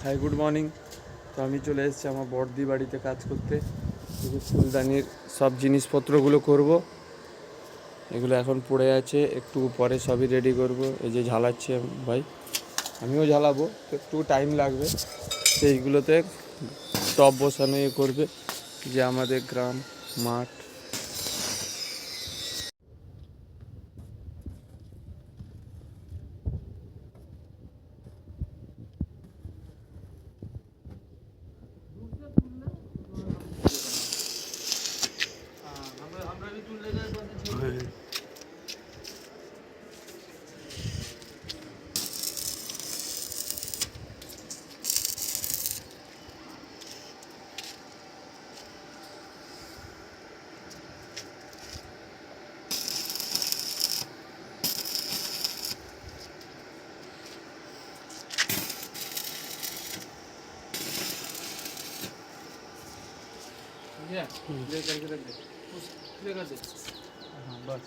Hi good morning. তো আমি চলে এসেছি আমার বড়দি বাড়িতে কাজ করতে। এই যে ফুলদানির সব জিনিসপত্রগুলো করব, এগুলো এখন পড়ে আছে, একটু পরে সবই রেডি করব। এই যে ঝালাচ্ছে ভাই, আমিও ঝালাবো, তো একটু টাইম লাগবে। সেইগুলোতে টব বসানো করবে, যে আমাদের গ্রাম মাঠ। हाँ बस।